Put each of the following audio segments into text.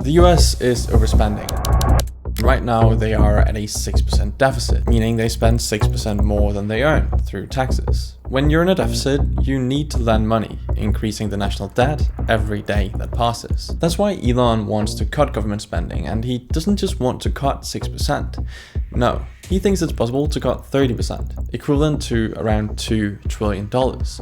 The US is overspending. Right now, they are at a 6% deficit, meaning they spend 6% more than they earn through taxes. When you're in a deficit, you need to lend money, increasing the national debt every day that passes. That's why Elon wants to cut government spending, and he doesn't just want to cut 6%. No, he thinks it's possible to cut 30%, equivalent to around $2 trillion.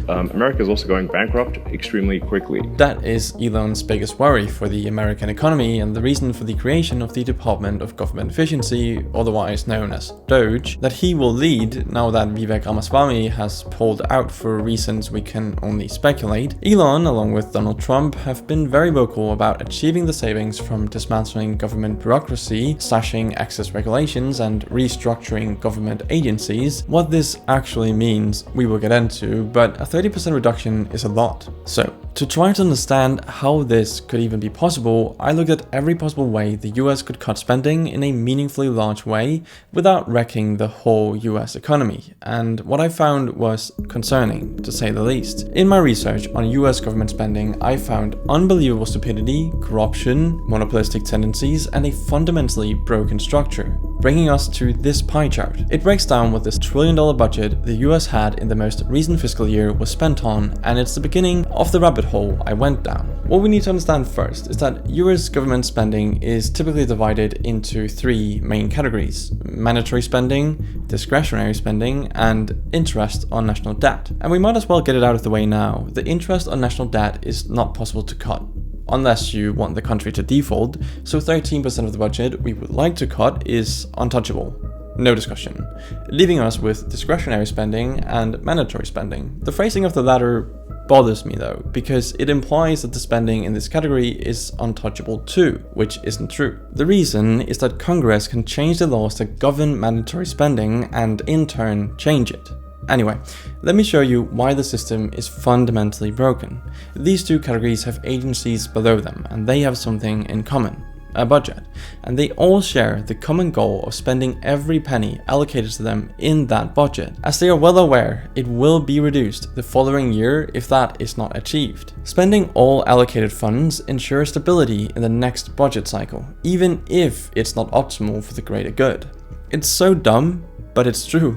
America is also going bankrupt extremely quickly. That is Elon's biggest worry for the American economy and the reason for the creation of the Department of Government Efficiency, otherwise known as DOGE, that he will lead now that Vivek Ramaswamy has pulled out for reasons we can only speculate. Elon, along with Donald Trump, have been very vocal about achieving the savings from dismantling government bureaucracy, slashing excess regulations, and restructuring government agencies. What this actually means, we will get into, but a 30% reduction is a lot. So, to try to understand how this could even be possible, I looked at every possible way the US could cut spending in a meaningfully large way without wrecking the whole US economy, and what I found was concerning, to say the least. In my research on US government spending, I found unbelievable stupidity, corruption, monopolistic tendencies, and a fundamentally broken structure, bringing us to this pie chart. It breaks down what this $1 trillion budget the US had in the most recent fiscal year was spent on, and it's the beginning of the rabbit hole I went down. What we need to understand first is that US government spending is typically divided into three main categories: mandatory spending, discretionary spending, and interest on national debt. And we might as well get it out of the way now. The interest on national debt is not possible to cut, unless you want the country to default, so 13% of the budget we would like to cut is untouchable. No discussion. Leaving us with discretionary spending and mandatory spending. The phrasing of the latter bothers me though, because it implies that the spending in this category is untouchable too, which isn't true. The reason is that Congress can change the laws that govern mandatory spending and in turn change it. Anyway, let me show you why the system is fundamentally broken. These two categories have agencies below them, and they have something in common: a budget. And they all share the common goal of spending every penny allocated to them in that budget, as they are well aware it will be reduced the following year if that is not achieved. Spending all allocated funds ensures stability in the next budget cycle, even if it's not optimal for the greater good. It's so dumb, but it's true.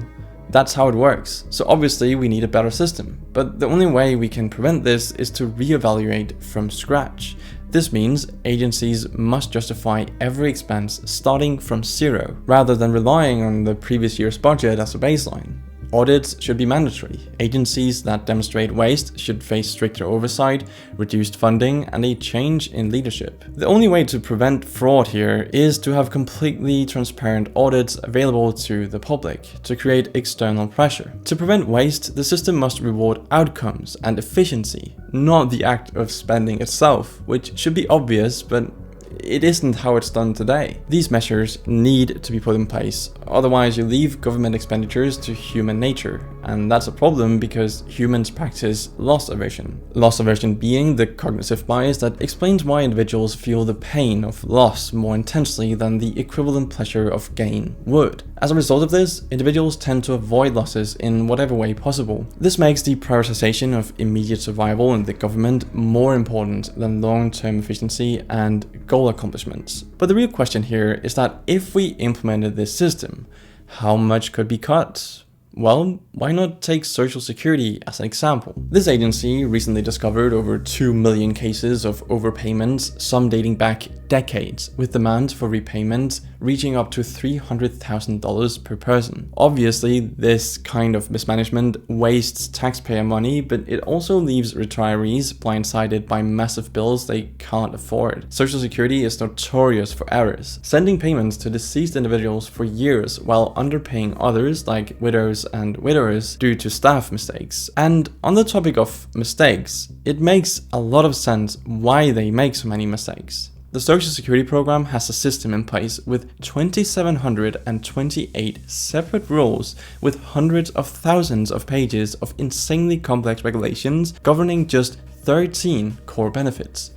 That's how it works. So obviously we need a better system, but the only way we can prevent this is to reevaluate from scratch. This means agencies must justify every expense starting from zero, rather than relying on the previous year's budget as a baseline. Audits should be mandatory. Agencies that demonstrate waste should face stricter oversight, reduced funding, and a change in leadership. The only way to prevent fraud here is to have completely transparent audits available to the public, to create external pressure. To prevent waste, the system must reward outcomes and efficiency, not the act of spending itself, which should be obvious, but it isn't how it's done today. These measures need to be put in place, otherwise you leave government expenditures to human nature, and that's a problem because humans practice loss aversion. Loss aversion being the cognitive bias that explains why individuals feel the pain of loss more intensely than the equivalent pleasure of gain would. As a result of this, individuals tend to avoid losses in whatever way possible. This makes the prioritization of immediate survival in the government more important than long-term efficiency and goal accomplishments. But the real question here is that if we implemented this system, how much could be cut? Well, why not take Social Security as an example? This agency recently discovered over 2 million cases of overpayments, some dating back decades, with demands for repayment reaching up to $300,000 per person. Obviously, this kind of mismanagement wastes taxpayer money, but it also leaves retirees blindsided by massive bills they can't afford. Social Security is notorious for errors, sending payments to deceased individuals for years while underpaying others like widows and widowers due to staff mistakes. And on the topic of mistakes, it makes a lot of sense why they make so many mistakes. The Social Security program has a system in place with 2,728 separate rules with hundreds of thousands of pages of insanely complex regulations governing just 13 core benefits.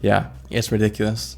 Yeah, it's ridiculous.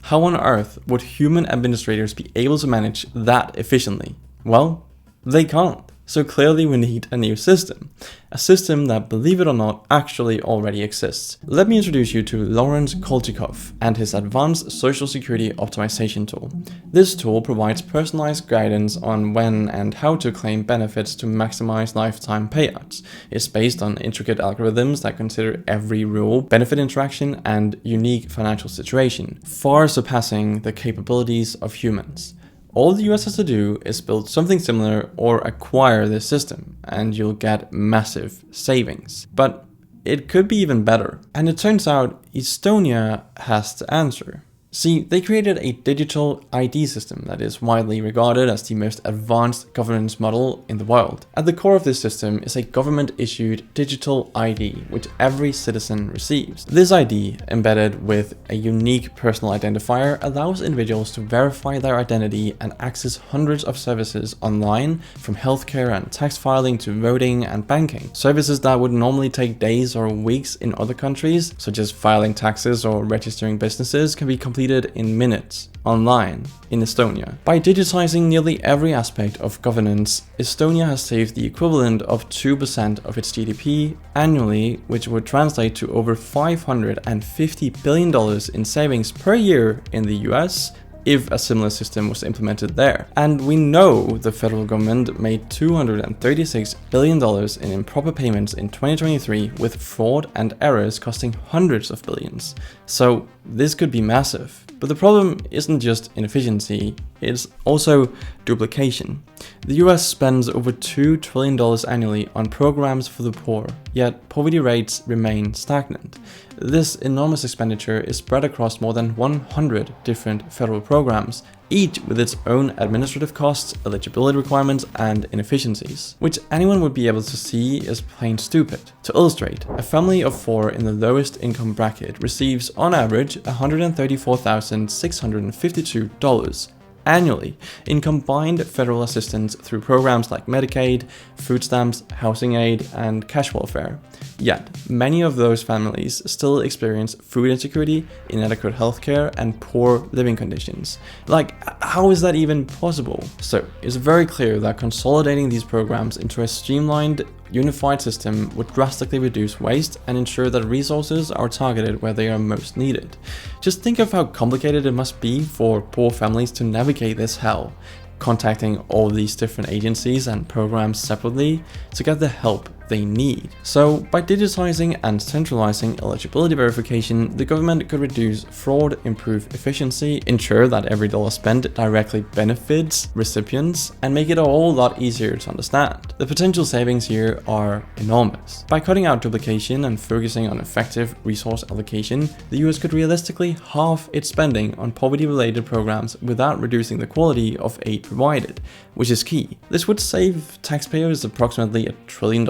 How on earth would human administrators be able to manage that efficiently? Well, they can't. So clearly we need a new system. A system that, believe it or not, actually already exists. Let me introduce you to Lawrence Kolchikov and his Advanced Social Security Optimization Tool. This tool provides personalized guidance on when and how to claim benefits to maximize lifetime payouts. It's based on intricate algorithms that consider every rule, benefit interaction, and unique financial situation, far surpassing the capabilities of humans. All the US has to do is build something similar or acquire this system, and you'll get massive savings. But it could be even better. And it turns out Estonia has the answer. See, they created a digital ID system that is widely regarded as the most advanced governance model in the world. At the core of this system is a government-issued digital ID, which every citizen receives. This ID, embedded with a unique personal identifier, allows individuals to verify their identity and access hundreds of services online, from healthcare and tax filing to voting and banking. Services that would normally take days or weeks in other countries, such as filing taxes or registering businesses, can be completed in minutes online in Estonia. By digitizing nearly every aspect of governance, Estonia has saved the equivalent of 2% of its GDP annually, which would translate to over $550 billion in savings per year in the US, if a similar system was implemented there. And we know the federal government made $236 billion in improper payments in 2023, with fraud and errors costing hundreds of billions. So this could be massive. But the problem isn't just inefficiency, it's also duplication. The US spends over $2 trillion annually on programs for the poor, yet poverty rates remain stagnant. This enormous expenditure is spread across more than 100 different federal programs, each with its own administrative costs, eligibility requirements, and inefficiencies, which anyone would be able to see is plain stupid. To illustrate, a family of 4 in the lowest income bracket receives on average $134,652 annually in combined federal assistance through programs like Medicaid, food stamps, housing aid, and cash welfare. Yet, many of those families still experience food insecurity, inadequate healthcare, and poor living conditions. Like, how is that even possible? So, it's very clear that consolidating these programs into a streamlined, unified system would drastically reduce waste and ensure that resources are targeted where they are most needed. Just think of how complicated it must be for poor families to navigate this hell, contacting all these different agencies and programs separately to get the help they need. So by digitizing and centralizing eligibility verification, the government could reduce fraud, improve efficiency, ensure that every dollar spent directly benefits recipients, and make it a whole lot easier to understand. The potential savings here are enormous. By cutting out duplication and focusing on effective resource allocation, the US could realistically halve its spending on poverty-related programs without reducing the quality of aid provided, which is key. This would save taxpayers approximately $1 trillion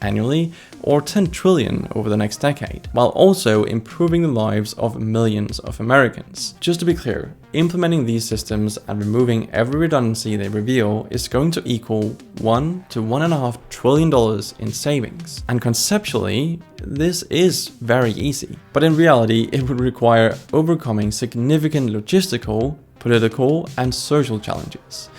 annually, or 10 trillion over the next decade, while also improving the lives of millions of Americans. Just to be clear, implementing these systems and removing every redundancy they reveal is going to equal $1 to $1.5 trillion in savings. And conceptually, this is very easy, but in reality, it would require overcoming significant logistical, political, and social challenges.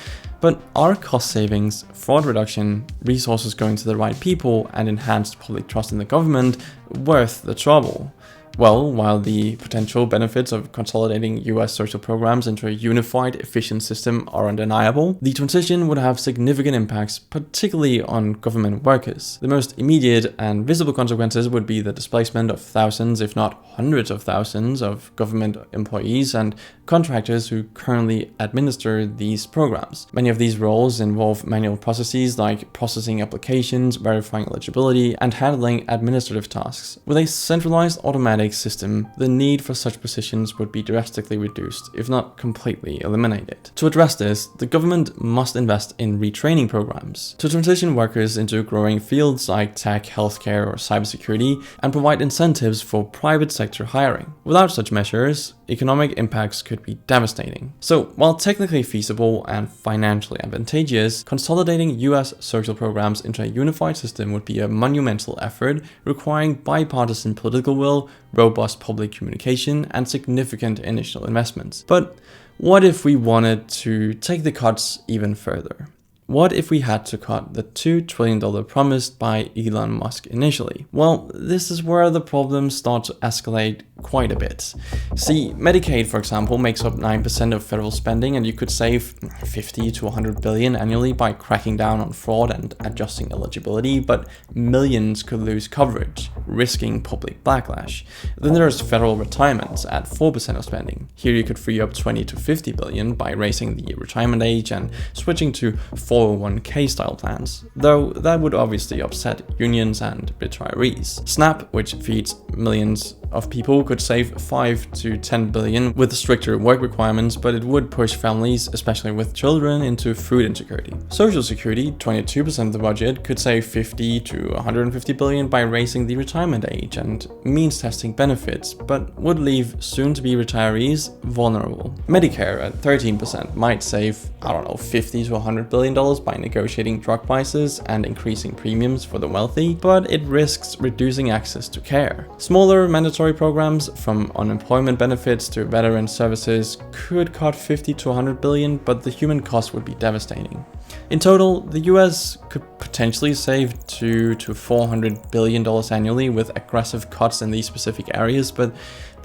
But are cost savings, fraud reduction, resources going to the right people, and enhanced public trust in the government worth the trouble? Well, while the potential benefits of consolidating US social programs into a unified, efficient system are undeniable, the transition would have significant impacts, particularly on government workers. The most immediate and visible consequences would be the displacement of thousands, if not hundreds of thousands, of government employees and contractors who currently administer these programs. Many of these roles involve manual processes like processing applications, verifying eligibility, and handling administrative tasks. With a centralized automatic system, the need for such positions would be drastically reduced, if not completely eliminated. To address this, the government must invest in retraining programs to transition workers into growing fields like tech, healthcare, or cybersecurity, and provide incentives for private sector hiring. Without such measures, economic impacts could be devastating. So, while technically feasible and financially advantageous, consolidating US social programs into a unified system would be a monumental effort requiring bipartisan political will, robust public communication, and significant initial investments. But what if we wanted to take the cuts even further? What if we had to cut the $2 trillion promised by Elon Musk initially? Well, this is where the problems start to escalate quite a bit. See, Medicaid, for example, makes up 9% of federal spending, and you could save 50 to 100 billion annually by cracking down on fraud and adjusting eligibility, but millions could lose coverage, risking public backlash. Then there's federal retirement at 4% of spending. Here you could free up 20 to 50 billion by raising the retirement age and switching to 401k style plans, though that would obviously upset unions and retirees. SNAP, which feeds millions of people, could save 5 to 10 billion with stricter work requirements, but it would push families, especially with children, into food insecurity. Social Security, 22% of the budget, could save 50 to 150 billion by raising the retirement age and means testing benefits, but would leave soon-to-be retirees vulnerable. Medicare at 13% might save, 50 to 100 billion dollars by negotiating drug prices and increasing premiums for the wealthy, but it risks reducing access to care. Smaller mandatory programs, from unemployment benefits to veteran services, could cut 50 to 100 billion, but the human cost would be devastating. In total, the US could potentially save $200 to $400 billion annually with aggressive cuts in these specific areas, but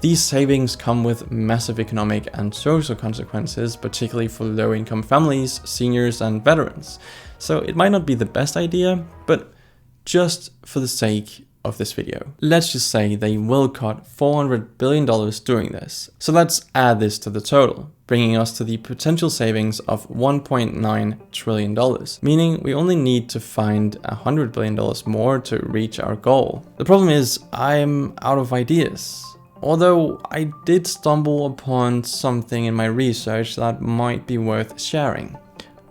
these savings come with massive economic and social consequences, particularly for low-income families, seniors, and veterans. So it might not be the best idea, but just for the sake of this video, let's just say they will cut $400 billion doing this. So let's add this to the total, bringing us to the potential savings of $1.9 trillion, meaning we only need to find $100 billion more to reach our goal. The problem is I'm out of ideas. Although I did stumble upon something in my research that might be worth sharing: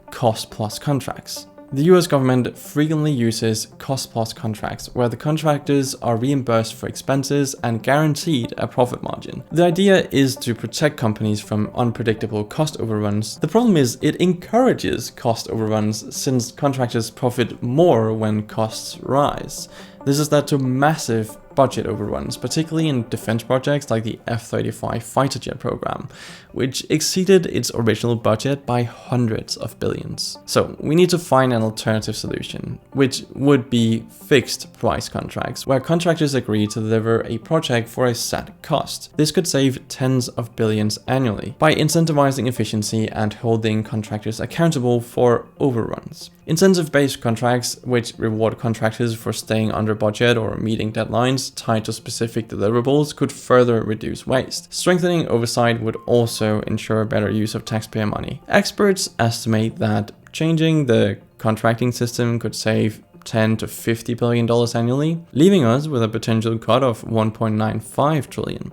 cost-plus contracts. The US government frequently uses cost-plus contracts, where the contractors are reimbursed for expenses and guaranteed a profit margin. The idea is to protect companies from unpredictable cost overruns. The problem is it encourages cost overruns, since contractors profit more when costs rise. This has led to massive budget overruns, particularly in defense projects like the F-35 fighter jet program, which exceeded its original budget by hundreds of billions. So we need to find an alternative solution, which would be fixed price contracts, where contractors agree to deliver a project for a set cost. This could save tens of billions annually by incentivizing efficiency and holding contractors accountable for overruns. Incentive-based contracts, which reward contractors for staying under budget or meeting deadlines tied to specific deliverables, could further reduce waste. Strengthening oversight would also ensure better use of taxpayer money. Experts estimate that changing the contracting system could save $10 to $50 billion annually, leaving us with a potential cut of $1.95 trillion.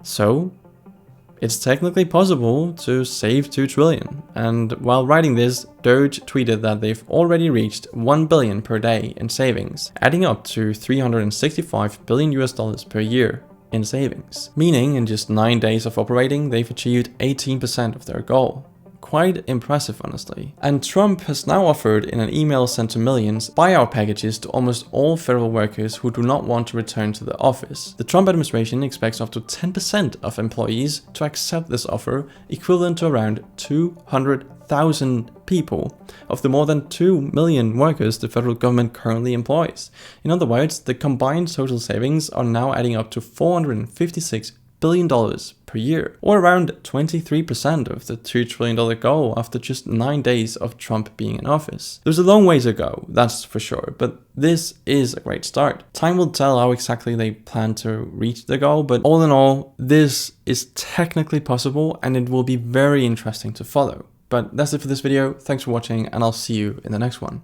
So it's technically possible to save $2 trillion. And while writing this, Doge tweeted that they've already reached $1 billion per day in savings, adding up to $365 billion US per year in savings. Meaning in just 9 days of operating, they've achieved 18% of their goal. Quite impressive, honestly. And Trump has now offered, in an email sent to millions, buyout packages to almost all federal workers who do not want to return to the office. The Trump administration expects up to 10% of employees to accept this offer, equivalent to around 200,000 people of the more than 2 million workers the federal government currently employs. In other words, the combined total savings are now adding up to $456 billion per year, or around 23% of the $2 trillion goal after just 9 days of Trump being in office. There's a long way to go, that's for sure, but this is a great start. Time will tell how exactly they plan to reach the goal, but all in all, this is technically possible and it will be very interesting to follow. But that's it for this video. Thanks for watching, and I'll see you in the next one.